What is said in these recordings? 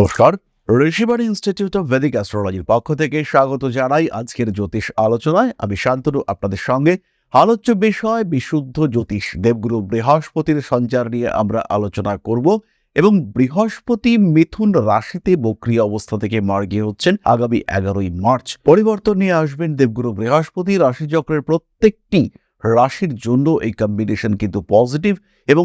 নমস্কার, Rishibani institute of Vedic অ্যাস্ট্রোলজির পক্ষ থেকে স্বাগত জানাই আজকের জ্যোতিষ আলোচনায়। আমি শান্তনু আপনাদের সঙ্গে। আলোচ্য বিষয় বিশুদ্ধ জ্যোতিষ। দেবগুরু বৃহস্পতির সঞ্চার নিয়ে আমরা আলোচনা করব এবং বৃহস্পতি মিথুন রাশিতে বক্রী অবস্থা থেকে মার্গী হচ্ছেন আগামী 11ই মার্চ। পরিবর্তন নিয়ে আসবেন দেবগুরু বৃহস্পতি। রাশিচক্রের প্রত্যেকটি রাশির জন্য এই কম্বিনেশন কিন্তু পজিটিভ এবং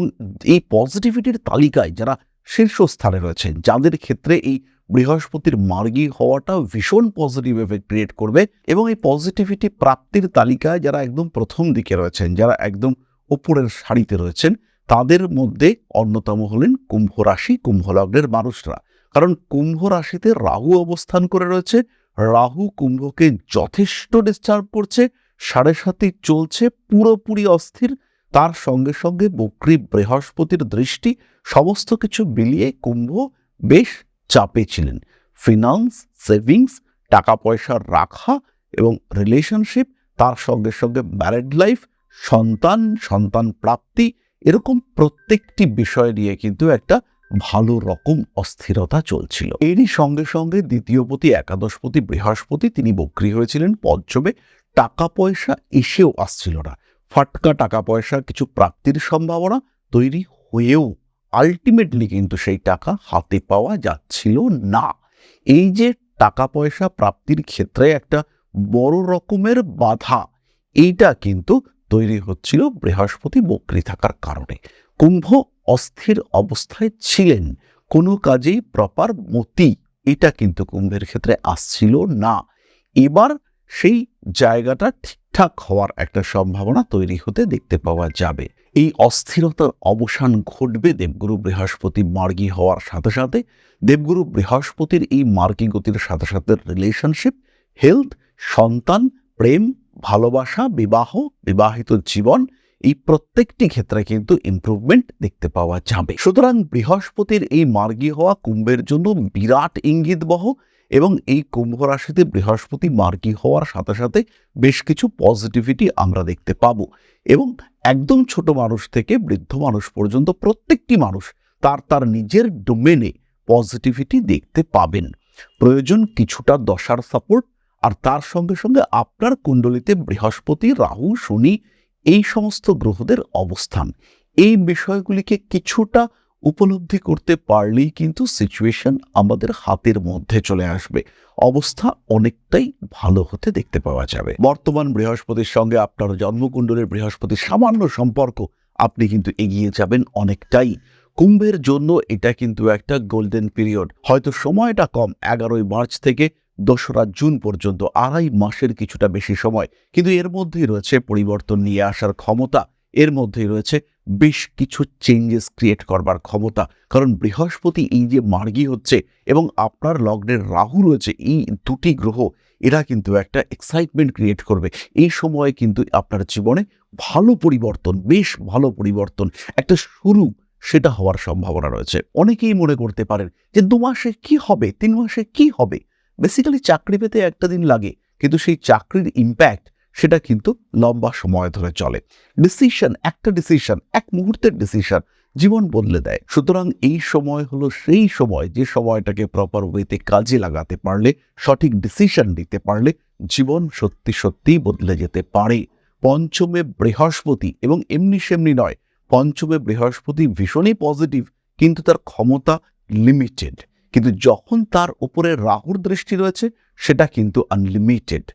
এই পজিটিভিটির তালিকায় যারা শীর্ষস্থানে রয়েছেন, যাদের ক্ষেত্রে এই বৃহস্পতির মার্গী হওয়াটা ভীষণ পজিটিভ এফেক্ট ক্রিয়েট করবে এবং এই পজিটিভিটি প্রাপ্তির তালিকায় যারা একদম প্রথম দিকে রয়েছেন, যারা একদম উপরের সারিতে রয়েছেন, তাদের মধ্যে অন্যতম হলেন কুম্ভ রাশি, কুম্ভ লগ্নের মানুষরা। কারণ কুম্ভ রাশিতে রাহু অবস্থান করে রয়েছে। রাহু কুম্ভকে যথেষ্ট ডিস্টার্ব করছে, 7.5 চলছে, পুরোপুরি অস্থির। তার সঙ্গে সঙ্গে বক্রী বৃহস্পতির দৃষ্টি, সমস্ত কিছু মিলিয়ে কুম্ভ বেশ চাপে ছিলেন। ফিনান্স, সেভিংস, টাকা পয়সা রাখা এবং রিলেশনশিপ, তার সঙ্গে সঙ্গে ম্যারিড লাইফ, সন্তান প্রাপ্তি, এরকম প্রত্যেকটি বিষয় নিয়ে কিন্তু একটা ভালো রকম অস্থিরতা চলছিল। এরই সঙ্গে সঙ্গে দ্বিতীয়পতি একাদশপতি বৃহস্পতি তিনি বক্রী হয়েছিলেন পঞ্চমে। টাকা পয়সা এসেও আসছিল না। ফাটকা টাকা পয়সা কিছু প্রাপ্তির সম্ভাবনা তৈরি হয়েও আলটিমেটলি কিন্তু সেই টাকা হাতে পাওয়া যাচ্ছিল না। এই যে টাকা পয়সা প্রাপ্তির ক্ষেত্রে একটা বড় রকমের বাধা, এইটা কিন্তু তৈরি হচ্ছিল বৃহস্পতি বক্রী থাকার কারণে। কুম্ভ অস্থির অবস্থায় ছিলেন, কোনো কাজেই প্রপার মতি এটা কিন্তু কুম্ভের ক্ষেত্রে আসছিল না। এবার সেই জায়গাটা ঠিকঠাক হওয়ার একটা সম্ভাবনা তৈরি হতে দেখতে পাওয়া যাবে। এই অস্থিরতার অবসান ঘটবে দেবগুরু বৃহস্পতি মার্গী হওয়ার সাথে সাথে। দেবগুরু বৃহস্পতির এই মার্গী গতির সাথে সাথে রিলেশনশিপ, হেলথ, সন্তান, প্রেম, ভালোবাসা, বিবাহ, বিবাহিত জীবন, এই প্রত্যেকটি ক্ষেত্রে কিন্তু ইমপ্রুভমেন্ট দেখতে পাওয়া যাবে। সুতরাং বৃহস্পতির এই মার্গী হওয়া কুম্ভের জন্য বিরাট ইঙ্গিতবহ এবং এই কুম্ভ রাশিতে বৃহস্পতি মার্গী হওয়ার সাথে সাথে বেশ কিছু পজিটিভিটি আমরা দেখতে পাবো এবং একদম ছোট মানুষ থেকে বৃদ্ধ মানুষ পর্যন্ত প্রত্যেকটি মানুষ তার নিজের ডোমেনে পজিটিভিটি দেখতে পাবেন। প্রয়োজন কিছুটা দশার সাপোর্ট, আর তার সঙ্গে সঙ্গে আপনার কুণ্ডলিতে বৃহস্পতি, রাহু, শনি, এই সমস্ত গ্রহদের অবস্থান, এই বিষয়গুলিকে কিছুটা উপলব্ধি করতে পারলেই কিন্তু সিচুয়েশন আমাদের হাতের মধ্যে চলে আসবে। অবস্থা অনেকটাই ভালো হতে দেখতে পাওয়া যাবে। বর্তমান বৃহস্পতির সঙ্গে আপনার জন্মকুণ্ডলের বৃহস্পতির সামান্য সম্পর্ক, আপনি কিন্তু এগিয়ে যাবেন অনেকটাই। কুম্ভের জন্য এটা কিন্তু একটা গোল্ডেন পিরিয়ড। হয়তো সময়টা কম, 11ই মার্চ থেকে 2রা জুন পর্যন্ত 2.5 মাসের কিছুটা বেশি সময়, কিন্তু এর মধ্যেই রয়েছে পরিবর্তন নিয়ে আসার ক্ষমতা, এর মধ্যেই রয়েছে বেশ কিছু চেঞ্জেস ক্রিয়েট করবার ক্ষমতা। কারণ বৃহস্পতি এই যে মার্গী হচ্ছে এবং আপনার লগ্নের রাহু রয়েছে, এই দুটি গ্রহ এরা কিন্তু একটা এক্সাইটমেন্ট ক্রিয়েট করবে। এই সময়ে কিন্তু আপনার জীবনে ভালো পরিবর্তন, বেশ ভালো পরিবর্তন, একটা শুরু সেটা হওয়ার সম্ভাবনা রয়েছে। অনেকেই মনে করতে পারেন যে 2 মাসে কি হবে, 3 মাসে কি হবে। বেসিক্যালি চাকরি পেতে একটা দিন লাগে, কিন্তু সেই চাকরির ইম্প্যাক্ট সেটা কিন্তু লম্বা সময় ধরে চলে। একটা ডিসিশন, এক মুহূর্তের ডিসিশন জীবন বদলে দেয়। সুতরাং এই সময় হলো সেই সময় যে সময়টাকে প্রপার ওয়েতে কাজে লাগাতে পারলে, সঠিক ডিসিশন নিতে পারলে জীবন সত্যি সত্যি বদলে যেতে পারে। পঞ্চমে বৃহস্পতি, এবং এমনি সেমনি নয়, পঞ্চমে বৃহস্পতি ভীষণই পজিটিভ, কিন্তু তার ক্ষমতা লিমিটেড। কিন্তু যখন তার উপরে রাহুর দৃষ্টি রয়েছে, সেটা কিন্তু আনলিমিটেড।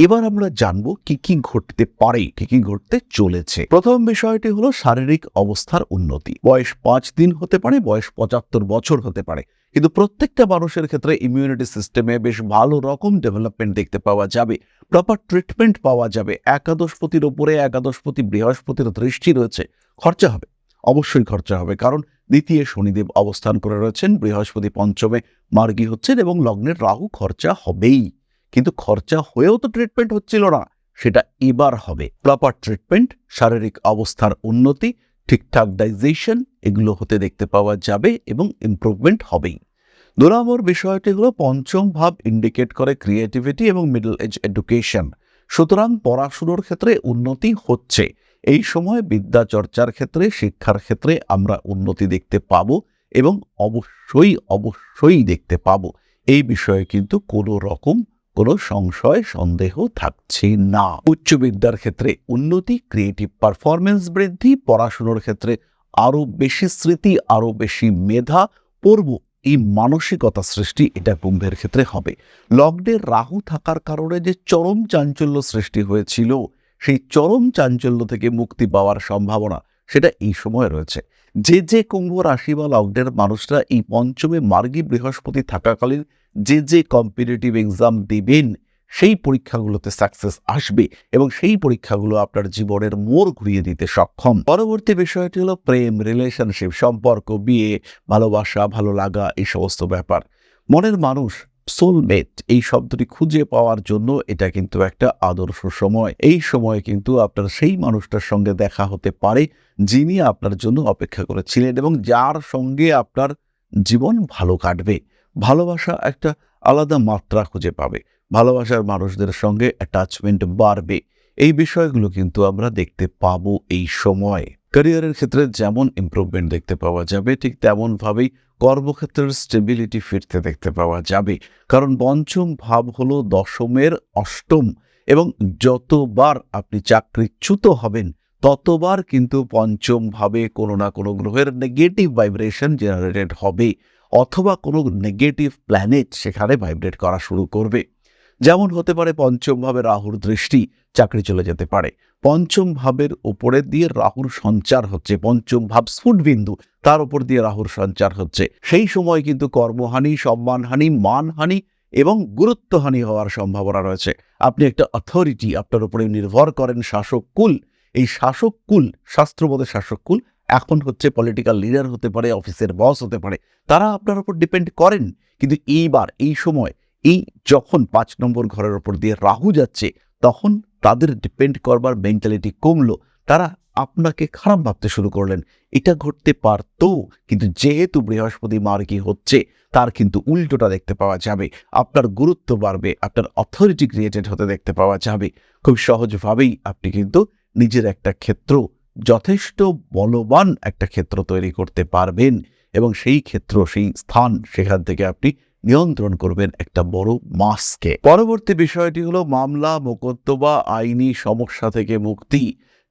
এবার আমরা জানবো কি কি ঘটতে পারে, কি কি ঘটতে চলেছে। প্রথম বিষয়টি হলো শারীরিক অবস্থার উন্নতি। বয়স 5 দিন হতে পারে, বয়স 75 বছর হতে পারে, কিন্তু প্রত্যেকটা মানুষের ক্ষেত্রে ইমিউনিটি সিস্টেমে বেশ ভালো রকম ডেভেলপমেন্ট দেখতে পাওয়া যাবে, প্রপার ট্রিটমেন্ট পাওয়া যাবে। একাদশপতির উপরে একাদশপতি বৃহস্পতির দৃষ্টি রয়েছে, খরচা হবে, অবশ্যই খরচা হবে। কারণ দ্বিতীয় শনিদেব অবস্থান করে রয়েছেন, বৃহস্পতি পঞ্চমে মার্গী হচ্ছেন এবং লগ্নের রাহু, খরচা হবেই। কিন্তু খরচা হয়েও তো ট্রিটমেন্ট হচ্ছিল না, সেটা এবার হবে। প্রপার ট্রিটমেন্ট, শারীরিক অবস্থার উন্নতি, ঠিকঠাক ডাইজেশন, এগুলো হতে দেখতে পাওয়া যাবে এবং ইমপ্রুভমেন্ট হবেই। 2 নম্বর বিষয়টি হলো পঞ্চম ভাব ইন্ডিকেট করে ক্রিয়েটিভিটি এবং মিডল এজ এডুকেশন। সুতরাং পড়াশুনোর ক্ষেত্রে উন্নতি হচ্ছে। এই সময় বিদ্যা চর্চার ক্ষেত্রে, শিক্ষার ক্ষেত্রে আমরা উন্নতি দেখতে পাবো এবং অবশ্যই দেখতে পাবো। এই বিষয়ে কিন্তু কোনো রকম কোনো সংশয় সন্দেহ থাকছে না। উচ্চ বিদ্যার ক্ষেত্রে উন্নতি, ক্রিয়েটিভ পারফরমেন্স বৃদ্ধি, পড়াশোনার ক্ষেত্রে আরো বেশি স্মৃতি, আরো বেশি মেধা, পড়ব এই মানসিকতা সৃষ্টি, এটা কুম্ভের ক্ষেত্রে হবে। লগ্নে রাহু থাকার কারণে যে চরম চাঞ্চল্য সৃষ্টি হয়েছিল, সেই চরম চাঞ্চল্য থেকে মুক্তি পাওয়ার সম্ভাবনা সেটা এই সময় রয়েছে। যে কুম্ভ রাশি বা লগ্নের মানুষরা এই পঞ্চমে মার্গী বৃহস্পতি থাকাকালীন যে কম্পিটিটিভ এক্সাম দেবেন, সেই পরীক্ষাগুলোতে সাকসেস আসবে এবং সেই পরীক্ষাগুলো আপনার জীবনের মোড় ঘুরিয়ে দিতে সক্ষম। পরবর্তী বিষয়টি হলো প্রেম, রিলেশনশিপ, সম্পর্ক, বিয়ে, ভালোবাসা, ভালো লাগা, এই সমস্ত ব্যাপার। মনের মানুষ, সোলমেট এই শব্দটি খুঁজে পাওয়ার জন্য এটা কিন্তু একটা আদর্শ সময়। এই সময়ে কিন্তু আপনার সেই মানুষটার সঙ্গে দেখা হতে পারে যিনি আপনার জন্য অপেক্ষা করেছিলেন এবং যার সঙ্গে আপনার জীবন ভালো কাটবে। ভালোবাসা একটা আলাদা মাত্রা খুঁজে পাবে, ভালোবাসার মানুষদের সঙ্গে অ্যাটাচমেন্ট বাড়বে। এই বিষয়গুলো কিন্তু আমরা দেখতে পাবো এই সময়। ক্যারিয়ারের ক্ষেত্রে যেমন ইমপ্রুভমেন্ট দেখতে পাওয়া যাবে, ঠিক তেমনভাবেই কর্মক্ষেত্রের স্টেবিলিটি ফিরতে দেখতে পাওয়া যাবে। কারণ পঞ্চম ভাব হলো দশমের অষ্টম, এবং যতবার আপনি চাকরিচ্যুত হবেন ততবার কিন্তু পঞ্চম ভাবে কোনো না কোনো গ্রহের নেগেটিভ ভাইব্রেশন জেনারেটেড হবে, অথবা কোনো নেগেটিভ প্ল্যানেট সেখানে ভাইব্রেট করা শুরু করবে। যেমন হতে পারে পঞ্চম ভাবে রাহুর দৃষ্টি, চাকরি চলে যেতে পারে। পঞ্চম ভাবের উপরে দিয়ে রাহুর সঞ্চার হচ্ছে, পঞ্চম ভাব স্ফুটবিন্দু, তার উপর দিয়ে রাহুর সঞ্চার হচ্ছে। সেই সময় কিন্তু কর্মহানি, সম্মানহানি, মানহানি এবং গুরুত্বহানি হওয়ার সম্ভাবনা রয়েছে। আপনি একটা অথরিটি, আপনার উপরে নির্ভর করেন শাসক কুল। এই শাসক কুল, শাস্ত্রবোধে শাসক কুল এখন হচ্ছে পলিটিক্যাল লিডার হতে পারে, অফিসের বস হতে পারে, তারা আপনার উপর ডিপেন্ড করেন। কিন্তু এইবার এই সময় এই যখন 5 নম্বর ঘরের ওপর দিয়ে রাহু যাচ্ছে, তখন তাদের ডিপেন্ড করবার মেন্টালিটি কমলো, তারা আপনাকে খারাপ ভাবতে শুরু করলেন। এটা ঘটতে পারতো, কিন্তু যেহেতু বৃহস্পতি মার্গী হচ্ছে, তার কিন্তু উল্টোটা দেখতে পাওয়া যাবে। আপনার গুরুত্ব বাড়বে, আপনার অথরিটি ক্রিয়েটেড হতে দেখতে পাওয়া যাবে। খুব সহজভাবেই আপনি কিন্তু নিজের একটা ক্ষেত্র, যথেষ্ট বলবান একটা ক্ষেত্র তৈরি করতে পারবেন এবং সেই ক্ষেত্র, সেই স্থান, সেখান থেকে আপনি নিয়ন্ত্রণ করবেন একটা বড় মাসকে। পরবর্তী বিষয়টি হলো মামলা, মোকদ্দমা, আইনি সমস্যা থেকে মুক্তি।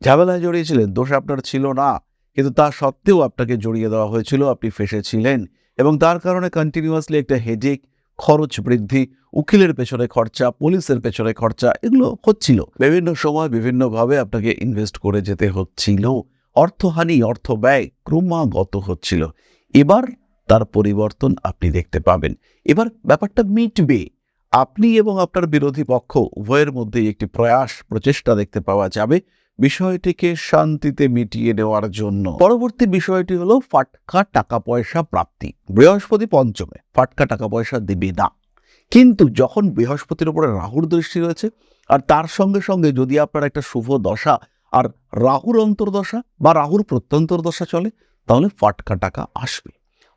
ঝামেলায় জড়িয়েছিলেন, দোষ আপনার ছিল না, কিন্তু তা সত্ত্বেও আপনাকে জড়িয়ে দেওয়া হয়েছিল, আপনি ফেঁসেছিলেন এবং তার কারণে কন্টিনিউয়াসলি একটা হেডেক, খরচ বৃদ্ধি, উকিলের পেছনে খরচা, পুলিশের পেছনে খরচা, এগুলো হচ্ছিল। বিভিন্ন সময় বিভিন্নভাবে আপনাকে ইনভেস্ট করে যেতে হচ্ছিল, অর্থহানি, অর্থ ব্যয় ক্রমাগত হচ্ছিল। এবার তার পরিবর্তন আপনি দেখতে পাবেন। এবার ব্যাপারটা মিটবে। আপনি এবং আপনার বিরোধী পক্ষ উভয়ের মধ্যেই একটি প্রচেষ্টা দেখতে পাওয়া যাবে বিষয়টিকে শান্তিতে মিটিয়ে নেওয়ার জন্য। পরবর্তী বিষয়টি হলো ফাটকা টাকা পয়সা প্রাপ্তি। বৃহস্পতি পঞ্চমে, ফাটকা টাকা পয়সা দেবে না, কিন্তু যখন বৃহস্পতির উপরে রাহুর দৃষ্টি রয়েছে আর তার সঙ্গে সঙ্গে যদি আপনার একটা শুভ দশা আর রাহুর অন্তর্দশা বা রাহুর প্রত্যন্তর দশা চলে, তাহলে ফাটকা টাকা আসবে,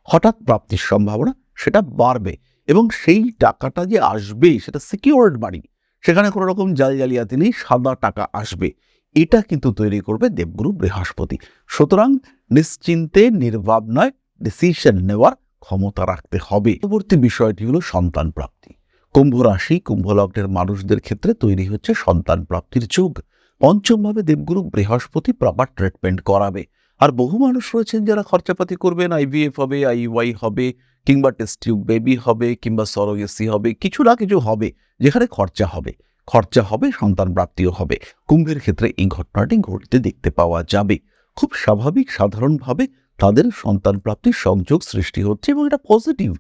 হঠাৎ প্রাপ্তির সম্ভাবনা সেটা বাড়বে এবং সেই টাকাটা যে আসবে সেটা সিকিউরড বাড়ি, সেখানে কোনো রকম জালিয়াতি নেই, সাদা টাকা আসবে। এটা কিন্তু তৈরি করবে দেবগুরু বৃহস্পতি। সুতরাং নিশ্চিন্তে, নির্ভাবনায় ডিসিশন নেওয়ার ক্ষমতা রাখতে হবে। পরবর্তী বিষয়টি হলো সন্তান প্রাপ্তি। কুম্ভ রাশি, কুম্ভ লগ্নের মানুষদের ক্ষেত্রে তৈরি হচ্ছে সন্তান প্রাপ্তির যুগ। পঞ্চমভাবে দেবগুরু বৃহস্পতি প্রপার ট্রিটমেন্ট করাবে। আর বহু মানুষ রয়েছেন যারা খরচাপাতি করবেন, আইভিএফ হবে, আইইউআই হবে, কিংবা টেস্ট টিউব বেবি হবে, কিংবা সরোগেসি হবে, কিছু না কিছু হবে যেখানে খরচা হবে, সন্তান প্রাপ্তিও হবে। কুম্ভের ক্ষেত্রে এই ঘটনাটি ঘটতে দেখতে পাওয়া যাবে। খুব স্বাভাবিক, সাধারণভাবে তাদের সন্তান প্রাপ্তির সংযোগ সৃষ্টি হচ্ছে এবং এটা পজিটিভ।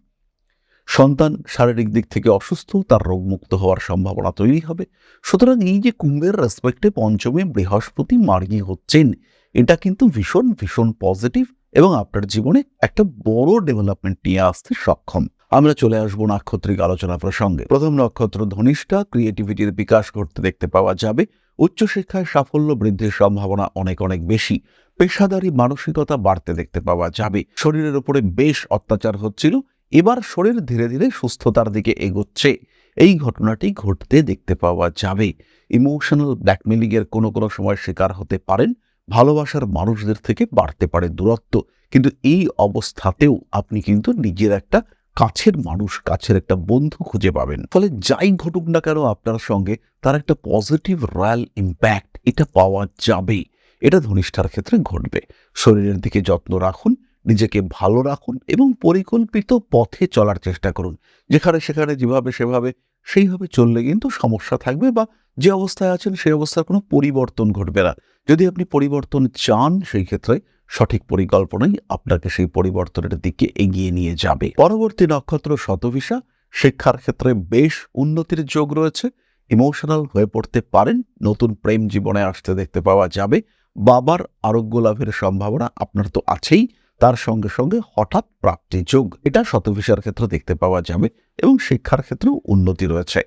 সন্তান শারীরিক দিক থেকে অসুস্থ, তার রোগমুক্ত হওয়ার সম্ভাবনা তৈরি হবে। সুতরাং এই যে কুম্ভের রেসপেক্টে পঞ্চমে বৃহস্পতি মার্গী হচ্ছেন, এটা কিন্তু ভীষণ ভীষণ পজিটিভ এবং আপনার জীবনে একটা বড় ডেভেলপমেন্ট নিয়ে আসতে সক্ষম। আমরা চলে আসবো নাক্ষত্রিক আলোচনা প্রসঙ্গে। প্রথম নক্ষত্র ধনিষ্ঠা, ক্রিয়েটিভিটির বিকাশ করতে দেখতে পাওয়া যাবে। উচ্চশিক্ষায় সাফল্য বৃদ্ধির সম্ভাবনা অনেক অনেক বেশি। পেশাদারি মানসিকতা বাড়তে দেখতে পাওয়া যাবে। শরীরের উপরে বেশ অত্যাচার হচ্ছিল, এবার শরীর ধীরে ধীরে সুস্থতার দিকে এগোচ্ছে, এই ঘটনাটি ঘটতে দেখতে পাওয়া যাবে। ইমোশনাল ব্ল্যাকমেলিং এর কোনো সময় শিকার হতে পারেন ভালোবাসার মানুষদের থেকে বাড়তে পারে দূরত্ব, কিন্তু এই অবস্থাতেও আপনি কিন্তু নিজের একটা কাছের মানুষ, কাছের একটা বন্ধু খুঁজে পাবেন। ফলে যাই ঘটুক না কেন আপনার সঙ্গে, তার একটা পজিটিভ রয়্যাল ইম্প্যাক্ট এটা পাওয়া যাবে। এটা ধনিষ্ঠার ক্ষেত্রে ঘটবে। শরীরের দিকে যত্ন রাখুন, নিজেকে ভালো রাখুন এবং পরিকল্পিত পথে চলার চেষ্টা করুন। যেখানে সেখানে যেভাবে সেভাবে সেইভাবে চললে কিন্তু সমস্যা থাকবে, বা যে অবস্থায় আছেন সেই অবস্থার কোনো পরিবর্তন ঘটবে না। যদি আপনি পরিবর্তন চান, সেই ক্ষেত্রে সঠিক পরিকল্পনাই আপনাকে সেই পরিবর্তনের দিকে এগিয়ে নিয়ে যাবে। পরবর্তী নক্ষত্র শতভিষা। শিক্ষার ক্ষেত্রে বেশ উন্নতির যোগ রয়েছে। ইমোশনাল হয়ে পড়তে পারেন, নতুন প্রেম জীবনে আসতে দেখতে পাওয়া যাবে। বাবার আরোগ্য লাভের সম্ভাবনা আপনার তো আছেই, তার সঙ্গে সঙ্গে হঠাৎ প্রাপ্তি যোগ এটা শতভিষার ক্ষেত্রে দেখতে পাওয়া যাবে এবং শিক্ষার ক্ষেত্রেও উন্নতি রয়েছে।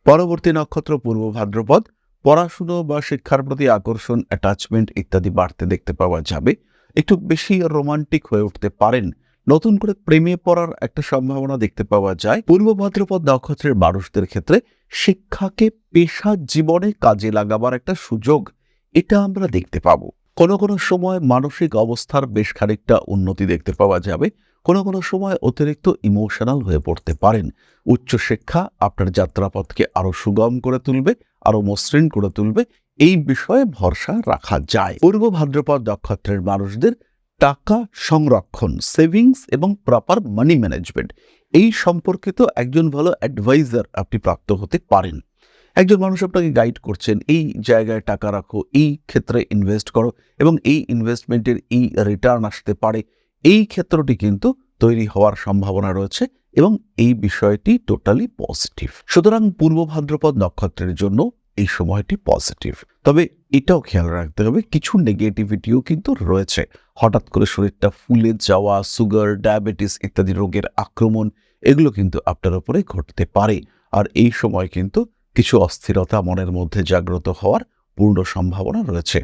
পরবর্তী নক্ষত্র পূর্ব ভাদ্রপদ। পড়াশুনো বা শিক্ষার প্রতি আকর্ষণ, অ্যাটাচমেন্ট ইত্যাদি বাড়তে দেখতে পাওয়া যাবে। একটু বেশি রোমান্টিক হয়ে উঠতে পারেন, নতুন করে প্রেমে পড়ার একটা সম্ভাবনা দেখতে পাওয়া যায়। পূর্ব ভাদ্রপদ নক্ষত্রের মানুষদের ক্ষেত্রে শিক্ষাকে পেশা জীবনে কাজে লাগাবার একটা সুযোগ এটা আমরা দেখতে পাবো। কোনো কোনো সময় মানসিক অবস্থার বেশ খানিকটা উন্নতি দেখতে পাওয়া যাবে। কোনো কোনো সময় অতিরিক্ত ইমোশনাল হয়ে পড়তে পারেন। উচ্চশিক্ষা আপনার যাত্রাপথকে আরো সুগম করে তুলবে, আরো মসৃণ করে তুলবে, এই বিষয়ে ভরসা রাখা যায়। পূর্ব ভাদ্রপদ নক্ষত্রের মানুষদের টাকা সংরক্ষণ, সেভিংস এবং প্রপার মানি ম্যানেজমেন্ট এই সম্পর্কিত একজন ভালো অ্যাডভাইজার আপনি প্রাপ্ত হতে পারেন। একজন মানুষ আপনাকে গাইড করছেন, এই জায়গায় টাকা রাখো, এই ক্ষেত্রে ইনভেস্ট করো এবং এই ইনভেস্টমেন্টের এই রিটার্ন আসতে পারে, এই ক্ষেত্রটি কিন্তু তৈরি হওয়ার সম্ভাবনা রয়েছে এবং এই বিষয়টি টোটালি পজিটিভ। সুতরাং পূর্ব ভাদ্রপদ নক্ষত্রের জন্য এই সময়টি পজিটিভ। তবে এটাও খেয়াল রাখতে হবে, কিছু নেগেটিভিটিও কিন্তু রয়েছে। হঠাৎ করে শরীরটা ফুলে যাওয়া, সুগার, ডায়াবেটিস ইত্যাদি রোগের আক্রমণ এগুলো কিন্তু আপনার উপরে ঘটতে পারে। আর এই সময় কিন্তু কিছু অস্থিরতা মনের মধ্যে জাগ্রত হওয়ার পূর্ণ সম্ভাবনা রয়েছে।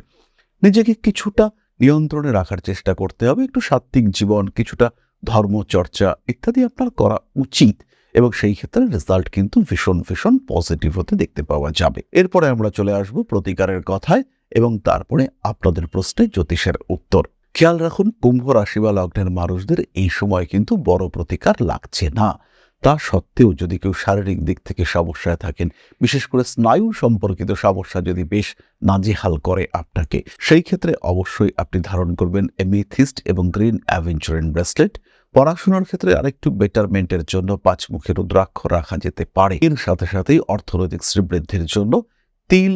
নিজেকে কিছুটা নিয়ন্ত্রণে রাখার চেষ্টা করতে হবে। একটু সাত্ত্বিক জীবন, কিছুটা ধর্মচর্চা ইত্যাদি আপনার করা উচিত এবং সেই ক্ষেত্রে রেজাল্ট কিন্তু ভীষণ ভীষণ পজিটিভ হতে দেখতে পাওয়া যাবে। এরপরে আমরা চলে আসব প্রতিকারের কথায় এবং তারপরে আপনাদের প্রশ্নে জ্যোতিষের উত্তর। খেয়াল রাখুন, কুম্ভ রাশি বা লগ্নের মানুষদের এই সময় কিন্তু বড় প্রতিকার লাগছে না। তা সত্ত্বেও যদি কেউ শারীরিক দিক থেকে সমস্যায় থাকেন, বিশেষ করে স্নায়ু সম্পর্কিত সমস্যা যদি বেশ নাজেহাল করে আপনাকে, সেই ক্ষেত্রে অবশ্যই আপনি ধারণ করবেন এমেথিস্ট এবং গ্রিন অ্যাভেঞ্চুরিন ব্রেসলেট। পড়াশোনার ক্ষেত্রে আরেকটু বেটারমেন্টের জন্য 5 মুখের রুদ্রাক্ষ রাখা যেতে পারে। এর সাথে সাথেই অর্থনৈতিক শ্রীবৃদ্ধির জন্য তিল,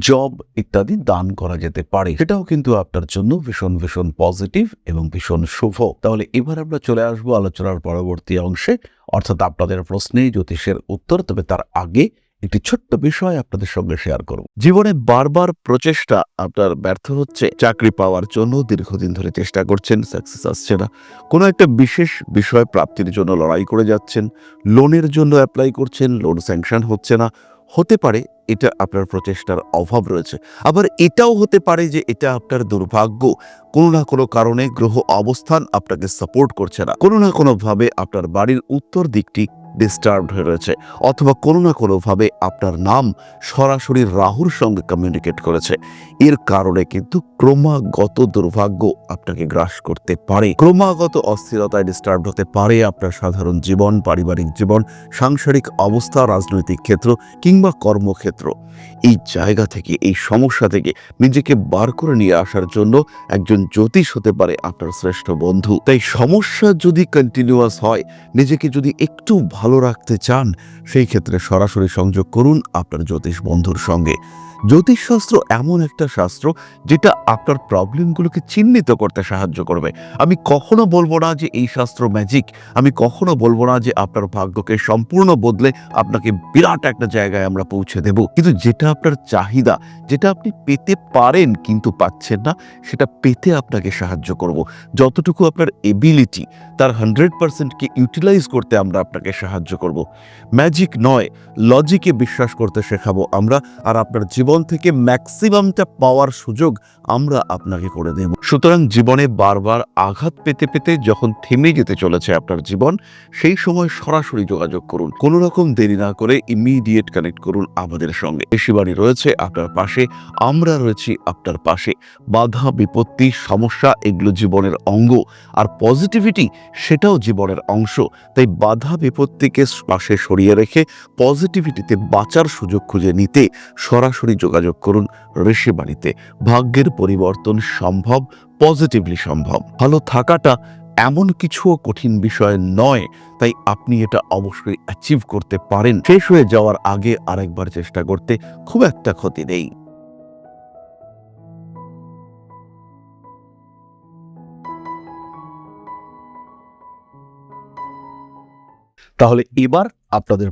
জব ইত্যাদি দান করা যেতে পারে। সেটাও কিন্তু আপনার জন্য ভীষণ ভীষণ পজিটিভ এবং ভীষণ শুভ। তাহলে এবার আমরা চলে আসবো আলোচনার পরবর্তী অংশে, অর্থাৎ আপনাদের প্রশ্নে জ্যোতিষের উত্তর। তবে তার আগে একটি ছোট্ট বিষয় আপনাদের সঙ্গে শেয়ার করব। জীবনে বারবার প্রচেষ্টা আপনার ব্যর্থ হচ্ছে, চাকরি পাওয়ার জন্য দীর্ঘদিন ধরে চেষ্টা করছেন, সাকসেস আসছে না। কোনো একটা বিশেষ বিষয় প্রাপ্তির জন্য লড়াই করে যাচ্ছেন, লোনের জন্য অ্যাপ্লাই করছেন, লোন স্যাংশন হচ্ছে না। হতে পারে এটা আপনার প্রচেষ্টার অভাব রয়েছে, আবার এটাও হতে পারে যে এটা আপনার দুর্ভাগ্য। কোনো না কোনো কারণে গ্রহ অবস্থান আপনাকে সাপোর্ট করছে না, কোনো না কোনোভাবে আপনার বাড়ির উত্তর দিকটি ডিস্টার্বড হয়ে রয়েছে, অথবা কোনো না কোনোভাবে আপনার নাম সরাসরি রাহুর সঙ্গে কমিউনিকেট করেছে। এর কারণে কিন্তু ক্রমাগত দুর্ভাগ্য আপনাকে গ্রাস করতে পারে, ক্রমাগত অস্থিরতায় ডিস্টার্ব হতে পারে আপনার সাধারণ জীবন, পারিবারিক জীবন, সাংসারিক অবস্থা, রাজনৈতিক ক্ষেত্র কিংবা কর্মক্ষেত্র। এই জায়গা থেকে, এই সমস্যা থেকে নিজেকে বার করে নিয়ে আসার জন্য একজন জ্যোতিষ হতে পারে আপনার শ্রেষ্ঠ বন্ধু। তাই সমস্যা যদি কন্টিনিউয়াস হয়, নিজেকে যদি একটু ভালো রাখতে চান, সেই ক্ষেত্রে সরাসরি সংযোগ করুন আপনার জ্যোতিষ বন্ধুর সঙ্গে। জ্যোতিষশাস্ত্র এমন একটা শাস্ত্র যেটা আপনার প্রবলেমগুলোকে চিহ্নিত করতে সাহায্য করবে। আমি কখনো বলবো না যে এই শাস্ত্র ম্যাজিক, আমি কখনো বলবো না যে আপনার ভাগ্যকে সম্পূর্ণ বদলে আপনাকে বিরাট একটা জায়গায় আমরা পৌঁছে দেব, কিন্তু যেটা আপনার চাহিদা, যেটা আপনি পেতে পারেন কিন্তু পাচ্ছেন না, সেটা পেতে আপনাকে সাহায্য করব। যতটুকু আপনার এবিলিটি, তার 100%কে ইউটিলাইজ করতে আমরা আপনাকে সাহায্য সাহায্য করব। ম্যাজিক নয়, লজিকে বিশ্বাস করতে শেখাবো আমরা, আর আপনার জীবন থেকে ম্যাক্সিমামটা পাওয়ার সুযোগ আমরা আপনাকে করে দেব। সুতরাং জীবনে বারবার আঘাত পেতে পেতে যখন থেমে যেতে চলেছে আপনার জীবন, সেই সময় সরাসরি যোগাযোগ করুন। কোনো রকম দেরি না করে ইমিডিয়েট কানেক্ট করুন আমাদের সঙ্গে। ঋষিবাণী রয়েছে আপনার পাশে, আমরা রয়েছি আপনার পাশে। বাধা, বিপত্তি, সমস্যা এগুলো জীবনের অঙ্গ, আর পজিটিভিটি সেটাও জীবনের অংশ। তাই বাধা বিপত্তিকে পাশে সরিয়ে রেখে পজিটিভিটিতে বাঁচার সুযোগ খুঁজে নিতে সরাসরি যোগাযোগ করুন ঋষিবাণীতে। ভাগ্যের পরিবর্তন সম্ভব, পজিটিভলি সম্ভব। ভালো থাকাটা এমন কিছুও কঠিন বিষয় নয়, তাই আপনি এটা অবশ্যই অ্যাচিভ করতে পারেন। শেষ হয়ে যাওয়ার আগে আরেকবার চেষ্টা করতে খুব একটা ক্ষতি নেই। তাহলে এবার আপনাদের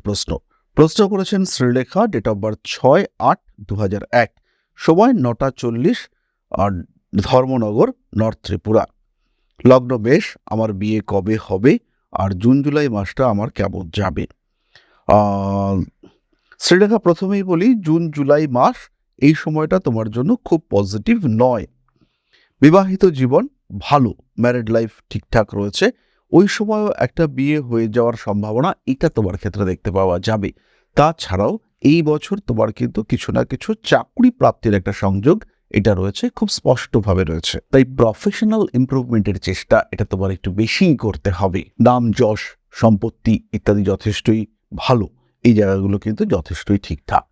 প্রশ্ন করেছেন শ্রীলেখা, ডেট অফ বার্থ 6/8/2001, সময় 9:40, আর ধর্মনগর, নর্থ ত্রিপুরা। লগ্ন মেষ, আমার বিয়ে কবে হবে, আর জুন জুলাই মাসটা আমার কেমন যাবে? শ্রীলেখা, প্রথমেই বলি, জুন জুলাই মাস এই সময়টা তোমার জন্য খুব পজিটিভ নয়। বিবাহিত জীবন ভালো, ম্যারিড লাইফ ঠিকঠাক রয়েছে। ওই সময়ও একটা বিয়ে হয়ে যাওয়ার সম্ভাবনা এটা তোমার ক্ষেত্রে দেখতে পাওয়া যাবে। তাছাড়াও এই বছর তোমার কিন্তু কিছু না কিছু চাকরি প্রাপ্তির একটা সংযোগ এটা রয়েছে, খুব স্পষ্টভাবে রয়েছে। তাই প্রফেশনাল ইমপ্রুভমেন্টের চেষ্টা এটা তোমার একটু বেশিই করতে হবে। নাম, যশ, সম্পত্তি ইত্যাদি যথেষ্টই ভালো, এই জায়গাগুলো কিন্তু যথেষ্টই ঠিকঠাক।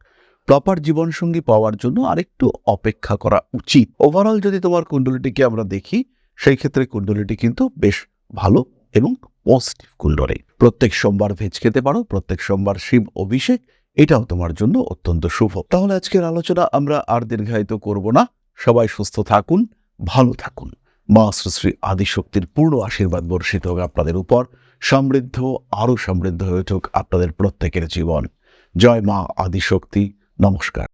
প্রপার জীবনসঙ্গী পাওয়ার জন্য আরেকটু অপেক্ষা করা উচিত। ওভারঅল যদি তোমার কুণ্ডলিটিকে আমরা দেখি, সেই ক্ষেত্রে কুণ্ডলিটি কিন্তু বেশ ভালো এবং পজিটিভ কুণ্ডলী। প্রত্যেক সোমবার ভেজ খেতে পারো, প্রত্যেক সোমবার শিব অভিষেক, এটাও তোমার জন্য অত্যন্ত শুভ। তাহলে আজকের আলোচনা আমরা আর দীর্ঘায়িত করব না। সবাই সুস্থ থাকুন, ভালো থাকুন। মা শ্রী শ্রী আদিশক্তির পূর্ণ আশীর্বাদ বর্ষিত হোক আপনাদের উপর। সমৃদ্ধ, আরো সমৃদ্ধ হয়ে উঠুক আপনাদের প্রত্যেকের জীবন। জয় মা আদিশক্তি। নমস্কার।